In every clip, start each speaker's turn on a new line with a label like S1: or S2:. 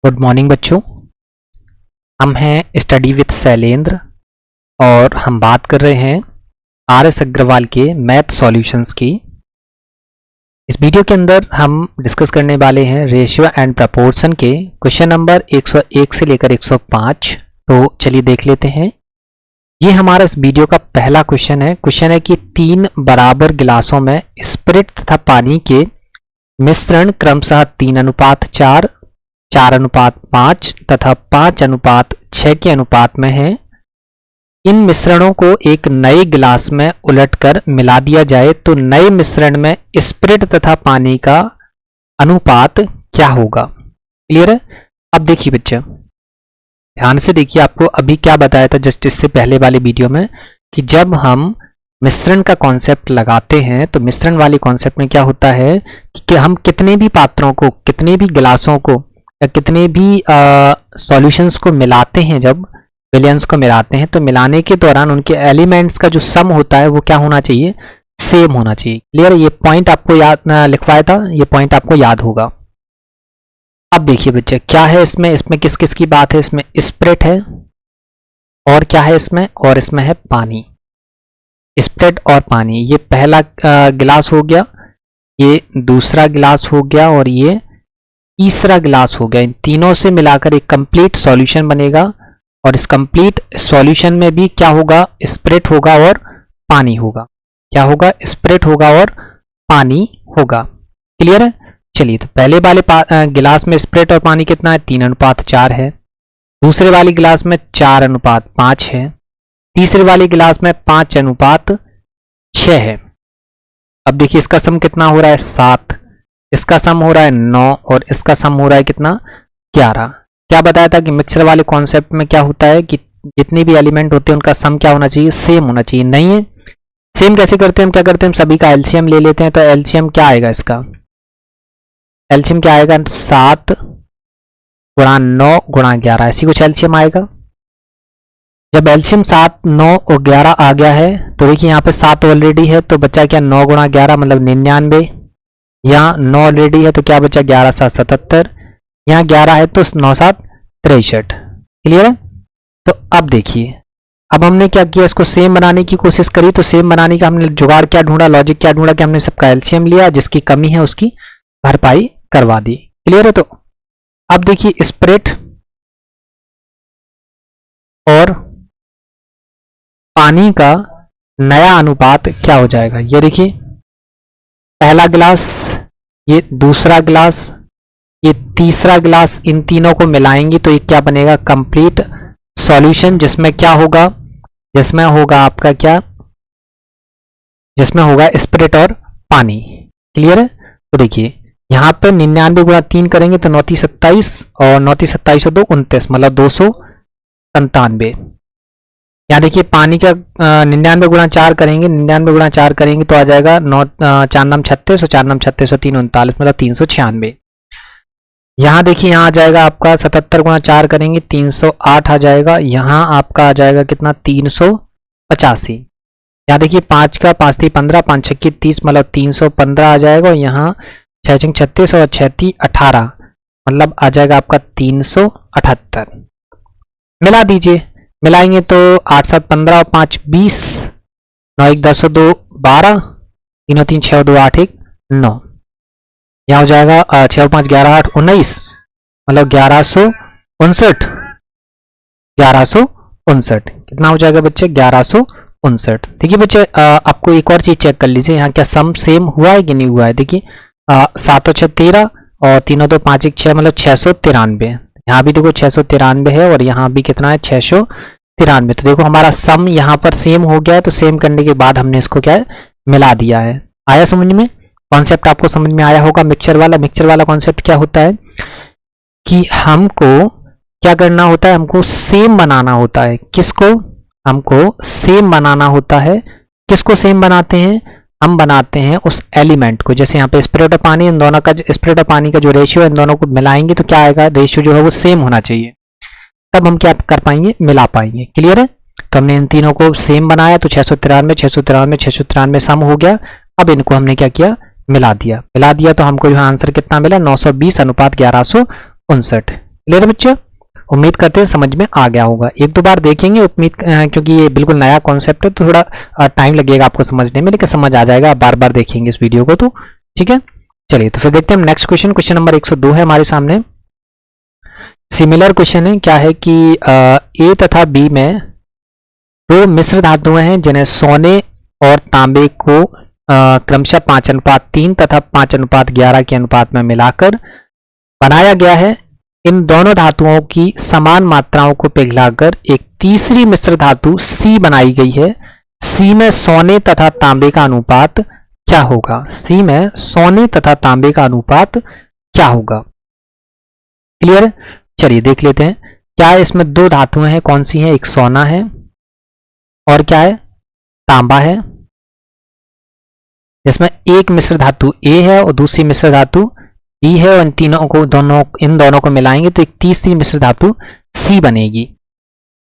S1: Good morning बच्चों। हम हैं स्टडी विद शैलेंद्र और हम बात कर रहे हैं आर.एस. अग्रवाल के मैथ सॉल्यूशंस की। इस वीडियो के अंदर हम डिस्कस करने वाले हैं रेशियो एंड प्रपोर्शन के क्वेश्चन नंबर 101 से लेकर 105। तो चलिए देख लेते हैं। ये हमारा इस वीडियो का पहला क्वेश्चन है। क्वेश्चन है कि 3 बराबर गिलासों में स्पिरिट तथा पानी के मिश्रण क्रमशः 3:4, 4:5 तथा 5:6 के अनुपात में है। इन मिश्रणों को एक नए गिलास में उलटकर मिला दिया जाए तो नए मिश्रण में स्पिरिट तथा पानी का अनुपात क्या होगा। क्लियर है? अब देखिए बच्चे, ध्यान से देखिए। आपको अभी क्या बताया था जस्ट इससे पहले वाले वीडियो में कि जब हम मिश्रण का कॉन्सेप्ट लगाते हैं तो मिश्रण वाले कॉन्सेप्ट में क्या होता है कि हम कितने भी पात्रों को, कितने भी गिलासों को या कितने भी सॉल्यूशंस को मिलाते हैं, जब विलियंस को मिलाते हैं तो मिलाने के दौरान उनके एलिमेंट्स का जो सम होता है वो क्या होना चाहिए, सेम होना चाहिए। क्लियर? ये पॉइंट आपको याद लिखवाया था, ये पॉइंट आपको याद होगा। अब देखिए बच्चे क्या है इसमें किस किस की बात है। इसमें स्पिरिट है और क्या है इसमें, और इसमें है पानी। स्पिरिट और पानी, ये पहला गिलास हो गया, ये दूसरा गिलास हो गया और ये तीसरा गिलास हो गया। इन तीनों से मिलाकर एक कंप्लीट सॉल्यूशन बनेगा और इस कंप्लीट सॉल्यूशन में भी क्या होगा, स्पिरिट होगा और पानी होगा। क्या होगा? स्पिरिट होगा और पानी होगा। क्लियर है? चलिए, तो पहले वाले गिलास में स्पिरिट और पानी कितना है, 3:4 है। दूसरे वाले गिलास में 4:5 है। तीसरे वाले गिलास में 5:6 है। अब देखिए इसका सम कितना हो रहा है, 7। इसका सम हो रहा है 9 और इसका सम हो रहा है कितना, 11। क्या बताया था कि मिक्सर वाले कॉन्सेप्ट में क्या होता है कि जितने भी एलिमेंट होते हैं उनका सम क्या होना चाहिए, सेम होना चाहिए। नहीं है सेम, कैसे करते हैं हम, क्या करते हैं, सभी का एलसीएम ले लेते हैं। तो एलसीएम क्या आएगा, इसका एलसीएम क्या आएगा, 7 गुणा 9 गुणा 11, ऐसी कुछ एलसीएम आएगा। जब एलसीएम 7, 9 और 11 आ गया है तो देखिए यहाँ पे 7 ऑलरेडी है तो बच्चा क्या, 9 गुणा 11 मतलब 99। यहाँ 9 ऑलरेडी है तो क्या बचा, 11 7 77। यहाँ 11 है तो 9 7 63। क्लियर है? तो अब देखिए, अब हमने क्या किया, इसको सेम बनाने की कोशिश करी। तो सेम बनाने का हमने जुगाड़ क्या ढूंढा, लॉजिक क्या ढूंढा कि हमने सबका एलसीएम लिया, जिसकी कमी है उसकी भरपाई करवा दी। क्लियर है? तो अब देखिए स्पिरिट और पानी का नया अनुपात क्या हो जाएगा। ये देखिए, पहला गिलास, ये दूसरा गिलास, ये तीसरा गिलास, इन तीनों को मिलाएंगे तो ये क्या बनेगा, कंप्लीट सॉल्यूशन, जिसमें क्या होगा, जिसमें होगा आपका क्या, जिसमें होगा स्पिरिट और पानी। क्लियर है? तो देखिए यहाँ पे 99 गुणा 3 करेंगे तो 9 27 और 9 27 और 2 29 मतलब 297। यहाँ देखिए पानी का 99 गुणा 4 करेंगे, 99 गुणा 4 करेंगे तो आ जाएगा 9 4 9 36 और 4 9 36 और 3 39 मतलब 396। यहाँ देखिए यहाँ आ जाएगा आपका 77 गुणा 4 करेंगे 308 आ जाएगा। यहाँ आपका आ जाएगा कितना, 385। यहाँ देखिए 5 का 5 3 15 5 6 30 मतलब 315 आ जाएगा। और यहाँ 6 6 36 और 6 3 18 मतलब आ जाएगा आपका 378। मिला दीजिए, मिलाएंगे तो 8 7 15 और 5 20, 9 1 10 और 2 12, 3 और 3 6 और 2 8 1 9। यहाँ हो जाएगा 6 और 5 11 8 19 मतलब 1159। 1159 कितना हो जाएगा बच्चे, 1159। देखिए बच्चे आपको एक और चीज चेक कर लीजिए, यहाँ क्या सम सेम हुआ है कि नहीं हुआ है। देखिए 7 और 6 13 और 3 और 2 5 1 6 मतलब 693। यहाँ भी देखो 693 है और यहाँ भी कितना है, 693। तो देखो हमारा सम यहाँ पर सेम हो गया है। तो सेम करने के बाद हमने इसको क्या है, मिला दिया है। आया समझ में? कॉन्सेप्ट आपको समझ में आया होगा। मिक्सचर वाला कॉन्सेप्ट क्या होता है कि हमको क्या करना होता है, हमको सेम बनाना होता है। किसको? हमको सेम बनाना होता है। किसको सेम बनाते हैं, हम बनाते हैं उस एलिमेंट को। जैसे यहाँ पे स्पिरिट और पानी, इन दोनों का स्पिरिट और पानी का जो रेशियो है, इन दोनों को मिलाएंगे तो क्या आएगा, रेशियो जो है वो सेम होना चाहिए, तब हम क्या कर पाएंगे, मिला पाएंगे। क्लियर है? तो हमने इन तीनों को सेम बनाया तो 693 693 693 सम हो गया। अब इनको हमने क्या किया, मिला दिया तो हमको जो आंसर कितना मिला, 920 अनुपात 1159। क्लियर है बच्चे? उम्मीद करते हैं समझ में आ गया होगा। एक दो बार देखेंगे उम्मीद, क्योंकि ये बिल्कुल नया कॉन्सेप्ट है तो थोड़ा टाइम लगेगा आपको समझने में, लेकिन समझ आ जाएगा। बार बार देखेंगे इस वीडियो को तो ठीक है। चलिए तो फिर देखते हैं नेक्स्ट क्वेश्चन। क्वेश्चन नंबर 102 है हमारे सामने। सिमिलर क्वेश्चन है। क्या है कि ए तथा बी में दो मिश्र धातुएं हैं जिन्हें सोने और तांबे को क्रमशः 5:3 तथा 5:11 के अनुपात में मिलाकर बनाया गया है। इन दोनों धातुओं की समान मात्राओं को पिघलाकर एक तीसरी मिश्र धातु सी बनाई गई है। सी में सोने तथा तांबे का अनुपात क्या होगा? सी में सोने तथा तांबे का अनुपात क्या होगा? क्लियर? चलिए देख लेते हैं। क्या इसमें दो धातुएं हैं, कौन सी हैं? एक सोना है और क्या है? तांबा है। इसमें एक मिश्र धातु ए है और दूसरी मिश्र धातु बी है, और इन दोनों को मिलाएंगे तो एक तीसरी मिश्र धातु सी बनेगी।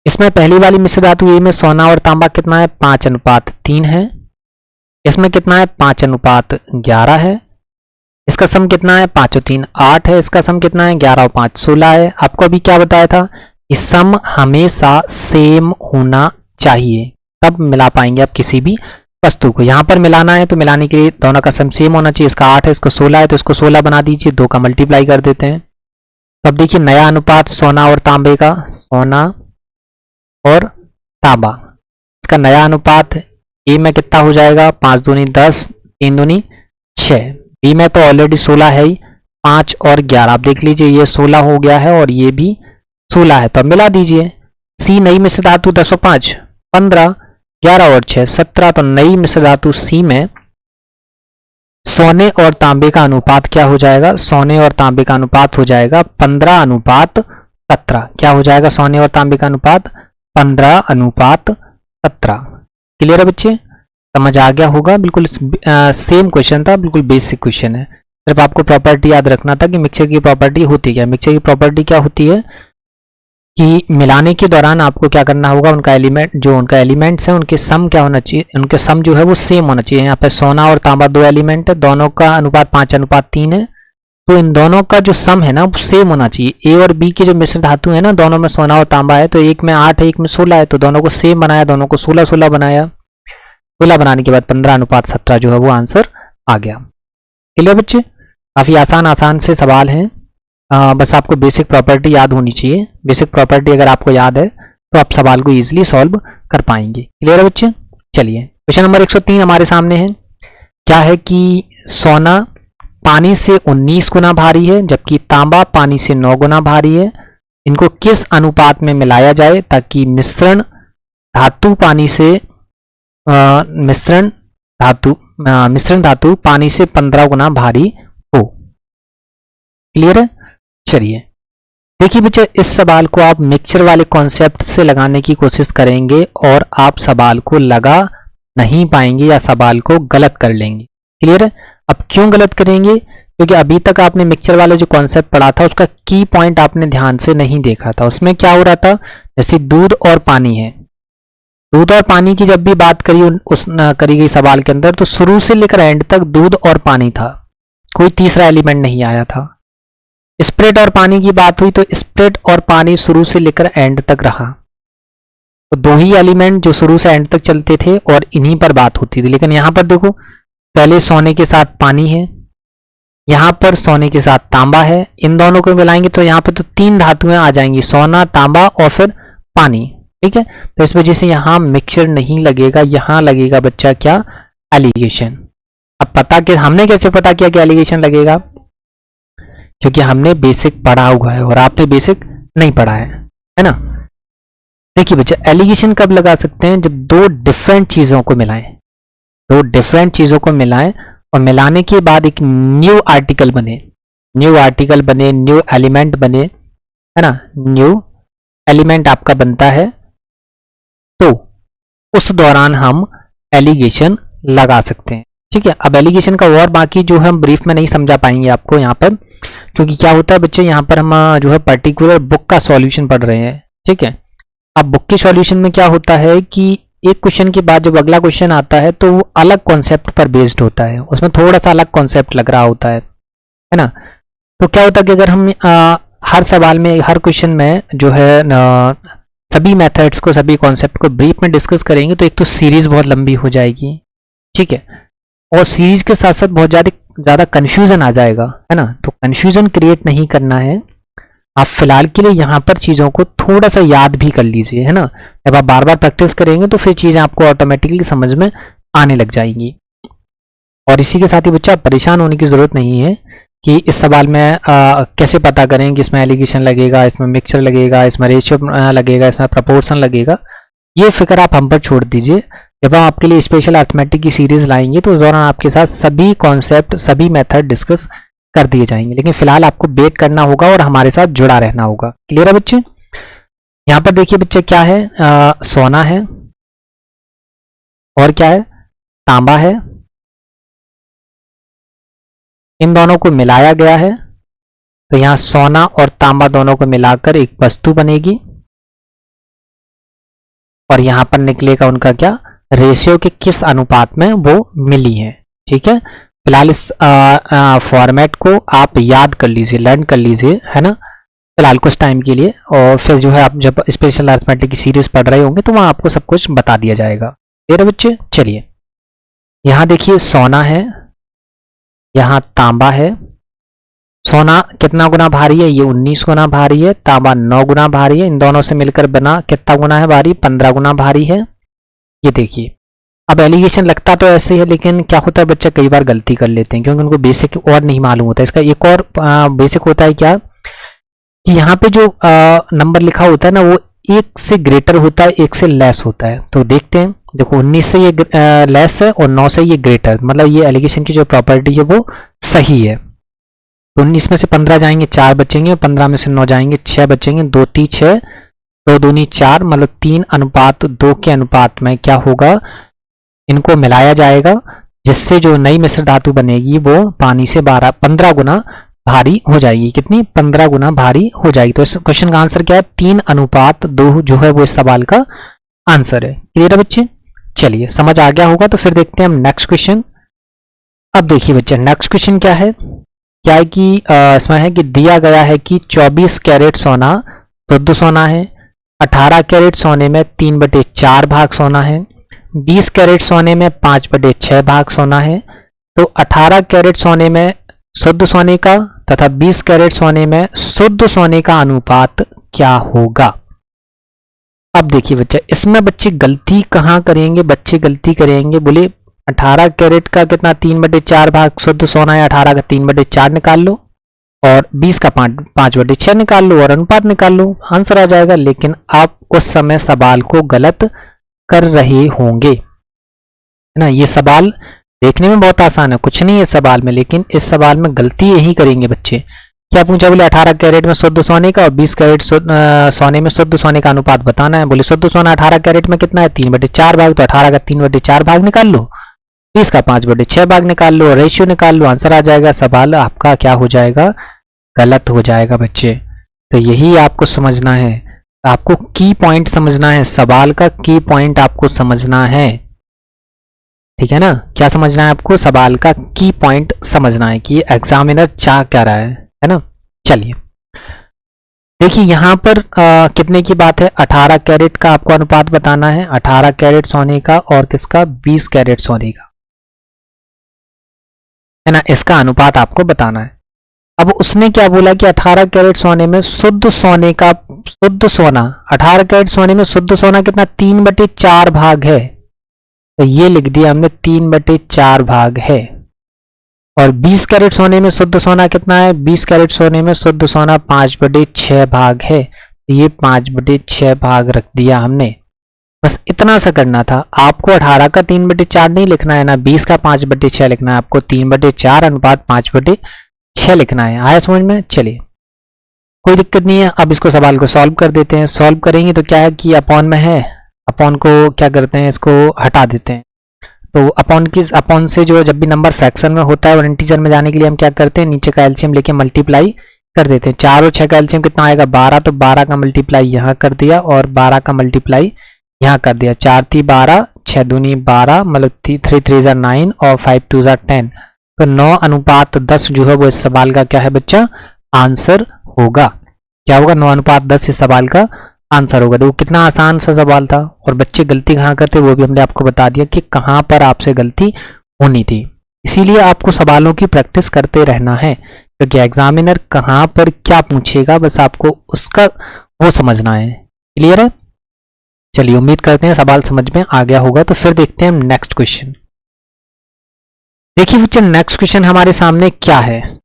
S1: इसमें पहली वाली मिश्र धातु ए में सोना और तांबा कितना है? 5:3 है। इसमें कितना है? 5:11 है। इसका सम कितना है? 5 और 3 8 है। इसका सम कितना है? 11 और 5 16 है। आपको अभी क्या बताया था? कि सम हमेशा सेम होना चाहिए, तब मिला पाएंगे आप किसी भी वस्तु को। यहां पर मिलाना है तो मिलाने के लिए दोनों का सम सेम होना चाहिए। इसका 8 है, इसको 16 है, तो इसको 16 बना दीजिए, 2 का मल्टीप्लाई कर देते हैं। तो अब देखिए नया अनुपात सोना और तांबे का, सोना और तांबा, इसका नया अनुपात ए में कितना हो जाएगा? 5 दूनी 10, 3 दूनी 6। बी में तो ऑलरेडी 16 है ही, 5 और 11। आप देख लीजिए ये 16 हो गया है और ये भी 16 है, तो अब मिला दीजिए। सी नई मिश्र धातु 10 और 5 15, 11 और 6 17। तो नई मिश्र धातु सी में सोने और तांबे का अनुपात क्या हो जाएगा? सोने और तांबे का अनुपात हो जाएगा 15:17। क्या हो जाएगा? सोने और तांबे का अनुपात 15:17। क्लियर है बच्चे? समझ आ गया होगा। बिल्कुल सेम क्वेश्चन था, बिल्कुल बेसिक क्वेश्चन है। सिर्फ आपको प्रॉपर्टी याद रखना था कि मिक्सचर की प्रॉपर्टी होती क्या। मिक्सचर की प्रॉपर्टी क्या होती है कि मिलाने के दौरान आपको क्या करना होगा? उनका एलिमेंट्स हैं उनके सम क्या होना चाहिए? उनके सम जो है वो सेम होना चाहिए। यहाँ पे सोना और तांबा दो एलिमेंट है, दोनों का अनुपात 5:3 है, तो इन दोनों का जो सम है ना वो सेम होना चाहिए। ए और बी के जो मिश्र धातु है ना, दोनों में सोना और तांबा है, तो एक में 8 है एक में 16 है, तो दोनों को सेम बनाया, दोनों को 16 बनाया। 16 बनाने के बाद 15:17 जो है वो आंसर आ गया। क्लियर बच्चे? काफी आसान से सवाल हैं। बस आपको बेसिक प्रॉपर्टी याद होनी चाहिए। बेसिक प्रॉपर्टी अगर आपको याद है तो आप सवाल को इजीली सॉल्व कर पाएंगे। क्लियर है बच्चे? चलिए क्वेश्चन नंबर 103 हमारे सामने है। क्या है कि सोना पानी से 19 गुना भारी है जबकि तांबा पानी से 9 गुना भारी है। इनको किस अनुपात में मिलाया जाए ताकि मिश्रण धातु पानी से 15 गुना भारी हो। क्लियर है? चलिए देखिए बच्चे, इस सवाल को आप मिक्सचर वाले कॉन्सेप्ट से लगाने की कोशिश करेंगे और आप सवाल को लगा नहीं पाएंगे या सवाल को गलत कर लेंगे। क्लियर है? अब क्यों गलत करेंगे? क्योंकि अभी तक आपने मिक्सचर वाला जो कॉन्सेप्ट पढ़ा था उसका की पॉइंट आपने ध्यान से नहीं देखा था। उसमें क्या हो रहा था? जैसे दूध और पानी है, दूध और पानी की जब भी बात करी गई सवाल के अंदर, तो शुरू से लेकर एंड तक दूध और पानी था, कोई तीसरा एलिमेंट नहीं आया था। स्प्रिट और पानी की बात हुई तो स्प्रिट और पानी शुरू से लेकर एंड तक रहा, तो दो ही एलिमेंट जो शुरू से एंड तक चलते थे और इन्हीं पर बात होती थी। लेकिन यहां पर देखो, पहले सोने के साथ पानी है, यहां पर सोने के साथ तांबा है, इन दोनों को मिलाएंगे तो यहां पर तो 3 धातुएं आ जाएंगी, सोना, तांबा और फिर पानी। ठीक है, तो इस वजह से यहां मिक्सचर नहीं लगेगा, यहां लगेगा बच्चा क्या? एलिगेशन। अब हमने कैसे पता किया कि एलिगेशन लगेगा? क्योंकि हमने बेसिक पढ़ा हुआ है और आपने बेसिक नहीं पढ़ा है ना। देखिए बच्चा, एलिगेशन कब लगा सकते हैं? जब दो डिफरेंट चीजों को मिलाएं, और मिलाने के बाद एक न्यू आर्टिकल बने, न्यू एलिमेंट बने, है ना। न्यू एलिमेंट आपका बनता है तो उस दौरान हम एलिगेशन लगा सकते हैं। ठीक है, अब एलिगेशन का और बाकी जो हम ब्रीफ में नहीं समझा पाएंगे आपको यहाँ पर, क्योंकि क्या होता है बच्चे, यहाँ पर हम जो है पर्टिकुलर बुक का सॉल्यूशन पढ़ रहे हैं। ठीक है, अब बुक के सॉल्यूशन में क्या होता है कि एक क्वेश्चन के बाद जब अगला क्वेश्चन आता है तो वो अलग कॉन्सेप्ट पर बेस्ड होता है, उसमें थोड़ा सा अलग कॉन्सेप्ट लग रहा होता है ना। तो क्या होता है कि अगर हम हर सवाल में, हर क्वेश्चन में जो है सभी मेथड्स को, सभी कॉन्सेप्ट को ब्रीफ में डिस्कस करेंगे तो एक तो सीरीज बहुत लंबी हो जाएगी, ठीक है, और सीरीज के साथ साथ बहुत ज़्यादा कन्फ्यूजन आ जाएगा, है ना। तो कन्फ्यूजन क्रिएट नहीं करना है। आप फिलहाल के लिए यहाँ पर चीज़ों को थोड़ा सा याद भी कर लीजिए, है ना। जब आप बार बार प्रैक्टिस करेंगे तो फिर चीज़ें आपको ऑटोमेटिकली समझ में आने लग जाएंगी। और इसी के साथ ही बच्चा परेशान होने की ज़रूरत नहीं है कि इस सवाल में कैसे पता करें कि इसमें एलिगेशन लगेगा, इसमें मिक्सचर लगेगा, इसमें रेशियो लगेगा, इसमें प्रपोर्शन लगेगा। ये फिक्र आप हम पर छोड़ दीजिए। जब हम आपके लिए स्पेशल अर्थमेटिक की सीरीज लाएंगे तो उस दौरान आपके साथ सभी कॉन्सेप्ट, सभी मेथड डिस्कस कर दिए जाएंगे। लेकिन फिलहाल आपको वेट करना होगा और हमारे साथ जुड़ा रहना होगा। क्लियर है बच्चे? यहाँ पर देखिए बच्चे क्या है, सोना है और क्या है, तांबा है। इन दोनों को मिलाया गया है तो यहाँ सोना और तांबा दोनों को मिलाकर एक वस्तु बनेगी और यहाँ पर निकलेगा उनका क्या, रेशियो के किस अनुपात में वो मिली है। ठीक है, फिलहाल इस फॉर्मेट को आप याद कर लीजिए, लर्न कर लीजिए, है ना, फिलहाल कुछ टाइम के लिए। और फिर जो है आप जब स्पेशल अर्थमेटिक की सीरीज पढ़ रहे होंगे तो वहां आपको सब कुछ बता दिया जाएगा। क्लियर है बच्चे? चलिए यहाँ देखिए सोना है, यहाँ तांबा है। सोना कितना गुना भारी है, ये 19 गुना भारी है। तांबा 9 गुना भारी है। इन दोनों से मिलकर बना कितना गुना है भारी, 15 गुना भारी है। ये देखिए, अब एलिगेशन लगता तो ऐसे है, लेकिन क्या होता है बच्चा कई बार गलती कर लेते हैं क्योंकि उनको बेसिक और नहीं मालूम होता। इसका एक और बेसिक होता है क्या कि यहाँ पे जो नंबर लिखा होता है ना वो 1 से ग्रेटर होता है, 1 से लेस होता है। तो देखते हैं, देखो 19 से ये लेस है और 9 से ये ग्रेटर, मतलब ये एलिगेशन की जो प्रॉपर्टी है वो सही है। तो 19 में से 15 जाएंगे, 4 बचेंगे, 15 में से 9 जाएंगे, 6 बचेंगे, 2 3 6, 2 दूनी 4, मतलब 3:2 के अनुपात में क्या होगा, इनको मिलाया जाएगा जिससे जो नई मिश्र धातु बनेगी वो पानी से 15 गुना भारी हो जाएगी। कितनी? 15 गुना भारी हो जाएगी। तो इस क्वेश्चन का आंसर क्या है? 3:2 जो है वो इस सवाल का आंसर है। क्लियर है बच्चे? चलिए, समझ आ गया होगा। तो फिर देखते हैं हम नेक्स्ट क्वेश्चन। अब देखिए बच्चे, नेक्स्ट क्वेश्चन क्या है, क्या है कि इसमें है कि दिया गया है कि 24 कैरेट सोना शुद्ध सोना है, 18 कैरेट सोने में 3/4 भाग सोना है, 20 कैरेट सोने में 5/6 भाग सोना है। तो 18 कैरेट सोने में शुद्ध सोने का तथा 20 कैरेट सोने में शुद्ध सोने का अनुपात क्या होगा? अब देखिए बच्चे, इसमें बच्चे गलती कहाँ करेंगे? बच्चे गलती करेंगे, बोले 18 कैरेट का कितना 3/4 भाग शुद्ध सोना है, 18 का 3/4 निकाल लो और 20 का 5/6 निकाल लो और अनुपात निकाल लो, आंसर आ जाएगा। लेकिन आप उस समय सवाल को गलत कर रहे होंगे, है ना। ये सवाल देखने में बहुत आसान है, कुछ नहीं है सवाल में, लेकिन इस सवाल में गलती यही करेंगे बच्चे। क्या पूछा? बोले 18 कैरेट में शुद्ध सोने का और 20 कैरेट सोने में शुद्ध सोने का अनुपात बताना है। बोले शुद्ध सोना 18 कैरेट में कितना है, 3/4 भाग, तो 18 का 3/4 भाग निकाल लो, 20 का 5/6 भाग निकाल लो, रेशियो निकाल लो, आंसर आ जाएगा। सवाल आपका क्या हो जाएगा? गलत हो जाएगा बच्चे। तो यही आपको समझना है, आपको की पॉइंट समझना है, सवाल का की पॉइंट आपको समझना है, ठीक है ना। क्या समझना है आपको? सवाल का की पॉइंट समझना है कि एग्जामिनर चाह क्या रहा है ना। चलिए देखिए, यहां पर कितने की बात है, 18 कैरेट का आपको अनुपात बताना है, 18 कैरेट सोने का और किसका, 20 कैरेट सोने का, है ना, इसका अनुपात आपको बताना है। अब उसने क्या बोला कि 18 कैरेट सोने में शुद्ध सोने का, शुद्ध सोना 18 कैरेट सोने में शुद्ध सोना कितना, 3/4 भाग है। तो ये लिख दिया हमने 3/4 भाग है। और 20 कैरेट सोने में शुद्ध सोना कितना है, 20 कैरेट सोने में शुद्ध सोना 5/6 भाग है। तो ये 5/6 भाग रख दिया हमने। बस इतना सा करना था, आपको 18 का 3/4 नहीं लिखना है ना, 20 का 5/6 लिखना है, आपको 3/4 अनुपात 5/6 लिखना है। आया समझ में? चलिए कोई दिक्कत नहीं है। अब इसको सवाल को सॉल्व कर देते हैं। सॉल्व करेंगे तो क्या है कि अपॉन में है, अपॉन को क्या करते हैं, इसको हटा देते हैं। तो अपॉन से जो जब भी नंबर फ्रैक्शन में होता है और इंटीजर में जाने के लिए हम क्या करते हैं, नीचे का एलसीएम लेके मल्टीप्लाई कर देते हैं। 4 और 6 का एलसीएम कितना आएगा, 12, तो 12 का मल्टीप्लाई यहाँ कर दिया और 12 का मल्टीप्लाई यहाँ कर दिया। 4 3 12, 6 दूनी 12, मतलब 3 3 9 और 5 2 10। तो 9:10 जो है वो इस सवाल का क्या है बच्चा, आंसर होगा। क्या होगा, 9:10 इस सवाल का आंसर होगा। देखो कितना आसान सा सवाल था। और बच्चे गलती कहाँ करते वो भी हमने आपको बता दिया कि कहाँ पर आपसे गलती होनी थी। इसीलिए आपको सवालों की प्रैक्टिस करते रहना है, क्योंकि एग्जामिनर कहाँ पर क्या पूछेगा बस आपको उसका वो समझना है। क्लियर है? चलिए उम्मीद करते हैं सवाल समझ में आ गया होगा। तो फिर देखते हैं नेक्स्ट क्वेश्चन। देखिए बच्चे नेक्स्ट क्वेश्चन हमारे सामने क्या है।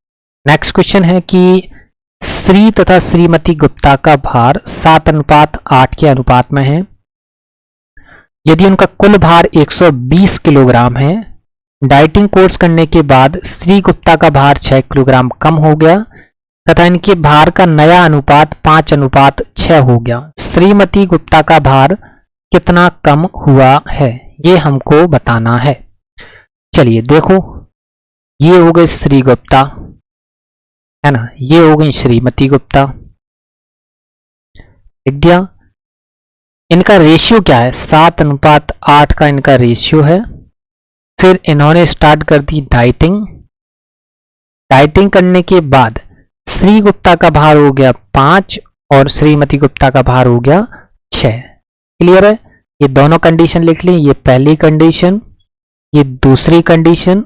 S1: नेक्स्ट क्वेश्चन है कि श्री तथा श्रीमती गुप्ता का भार 7:8 के अनुपात में है। यदि उनका कुल भार 120 किलोग्राम है, डाइटिंग कोर्स करने के बाद श्री गुप्ता का भार 6 किलोग्राम कम हो गया तथा इनके भार का नया अनुपात 5:6 हो गया। श्रीमती गुप्ता का भार कितना कम हुआ है, ये हमको बताना है। चलिए देखो, ये हो गई श्री गुप्ता, है ना, ये हो गई श्रीमती गुप्ता। लिख दिया। इनका रेशियो क्या है, 7:8 का इनका रेशियो है। फिर इन्होंने स्टार्ट कर दी डाइटिंग। डाइटिंग करने के बाद श्री गुप्ता का भार हो गया 5 और श्रीमती गुप्ता का भार हो गया 6। क्लियर है? ये दोनों कंडीशन लिख ली। ये पहली कंडीशन, ये दूसरी कंडीशन।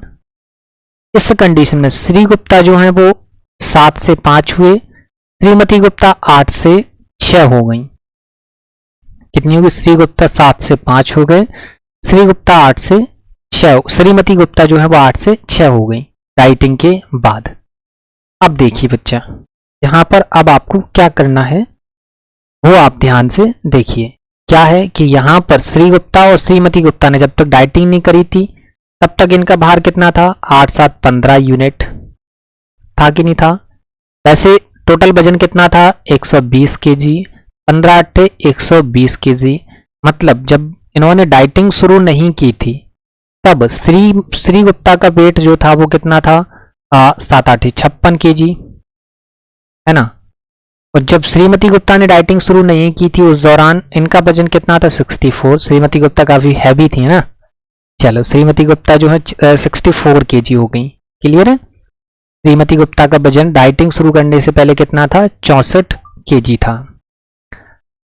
S1: इस कंडीशन में श्री गुप्ता जो है वो 7 से 5 हुए, श्रीमती गुप्ता 8 से 6 हो गई। कितनी होगी? श्री गुप्ता 7 से 5 हो गए, श्री गुप्ता 8 से 6, श्रीमती गुप्ता जो है वो 8 से 6 हो गई डाइटिंग के बाद। अब देखिए बच्चा, यहां पर अब आपको क्या करना है वो आप ध्यान से देखिए। क्या है कि यहां पर श्री गुप्ता और श्रीमती गुप्ता ने जब तक डाइटिंग नहीं करी थी तब तक इनका भार कितना था, 8-7 15 यूनिट था कि नहीं था। वैसे टोटल वजन कितना था, 120 केजी, 15 × 120 केजी। मतलब जब इन्होंने डाइटिंग शुरू नहीं की थी तब श्री गुप्ता का वेट जो था वो कितना था, 7-8 56 केजी, है ना। और जब श्रीमती गुप्ता ने डाइटिंग शुरू नहीं की थी उस दौरान इनका वजन कितना था, 64। श्रीमती गुप्ता काफी हैवी थी ना। चलो श्रीमती गुप्ता जो है 64 केजी हो गई। क्लियर है? श्रीमती गुप्ता का वजन डाइटिंग शुरू करने से पहले कितना था, 64 केजी था।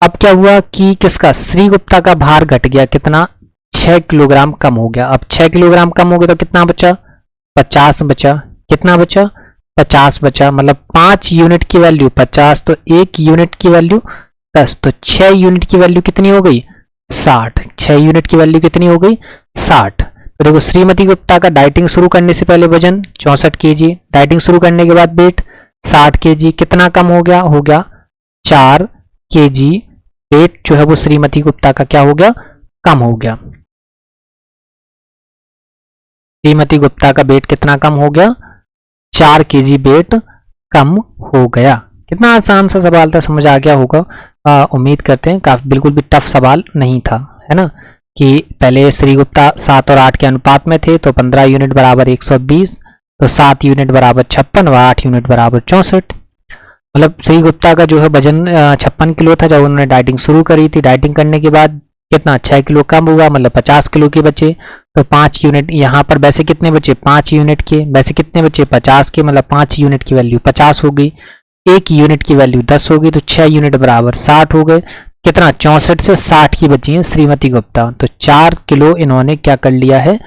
S1: अब क्या हुआ कि किसका, श्री गुप्ता का भार घट गया, कितना, 6 किलोग्राम कम हो गया। अब 6 किलोग्राम कम हो गया तो कितना बचा, 50 बचा। कितना बचा, 50 बचा। मतलब 5 यूनिट की वैल्यू 50, तो 1 यूनिट की वैल्यू 10, तो 6 यूनिट की वैल्यू कितनी हो गई, 60। 6 यूनिट की वैल्यू कितनी हो गई, 60। तो देखो श्रीमती गुप्ता का डाइटिंग शुरू करने से पहले वजन 64 केजी, डाइटिंग शुरू करने के बाद वेट 60 केजी, कितना कम हो गया 4 केजी। वेट जो है वो श्रीमती गुप्ता का क्या हो गया, कम हो गया। श्रीमती गुप्ता का वेट कितना कम हो गया, 4 केजी वेट कम हो गया। कितना आसान सा सवाल था, समझ आ गया होगा। उम्मीद करते हैं काफी बिल्कुल भी टफ सवाल नहीं था, है ना। कि पहले श्री गुप्ता 7 और 8 के अनुपात में थे, तो 15 यूनिट बराबर 120, तो 7 यूनिट बराबर 56 और 8 यूनिट बराबर 64। मतलब श्री गुप्ता का जो है वजन 56 किलो था जब उन्होंने डाइटिंग शुरू करी थी। डाइटिंग करने के बाद कितना, 6 किलो कम हुआ, मतलब 50 किलो के बचे। तो 5 यूनिट यहाँ पर वैसे कितने बचे, 5 यूनिट के, वैसे कितने बचे, 50 के, मतलब 5 यूनिट की वैल्यू 50 हो गई, 1 यूनिट की वैल्यू 10 हो गई, तो 6 यूनिट बराबर 60 हो गए। कितना, 64 से 60 की बची है श्रीमती गुप्ता। तो 4 किलो इन्होंने क्या कर लिया है,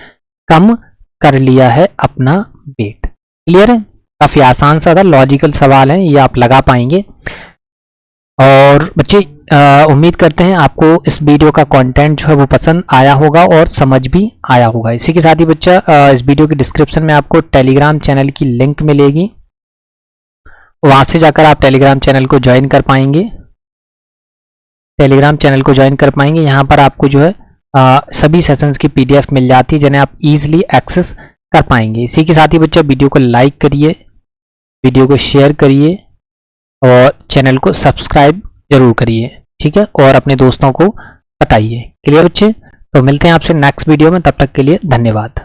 S1: कम कर लिया है अपना वेट। क्लियर है? काफी आसान सा था, लॉजिकल सवाल है, ये आप लगा पाएंगे। और बच्चे उम्मीद करते हैं आपको इस वीडियो का कंटेंट जो है वो पसंद आया होगा और समझ भी आया होगा। इसी के साथ ही बच्चा इस वीडियो के डिस्क्रिप्शन में आपको टेलीग्राम चैनल की लिंक मिलेगी, वहां से जाकर आप टेलीग्राम चैनल को ज्वाइन कर पाएंगे। यहाँ पर आपको जो है सभी सेशंस की PDF मिल जाती है जिन्हें आप इजीली एक्सेस कर पाएंगे। इसी के साथ ही बच्चा वीडियो को लाइक करिए, वीडियो को शेयर करिए और चैनल को सब्सक्राइब जरूर करिए, ठीक है, और अपने दोस्तों को बताइए। क्लियर बच्चे? तो मिलते हैं आपसे नेक्स्ट वीडियो में, तब तक के लिए धन्यवाद।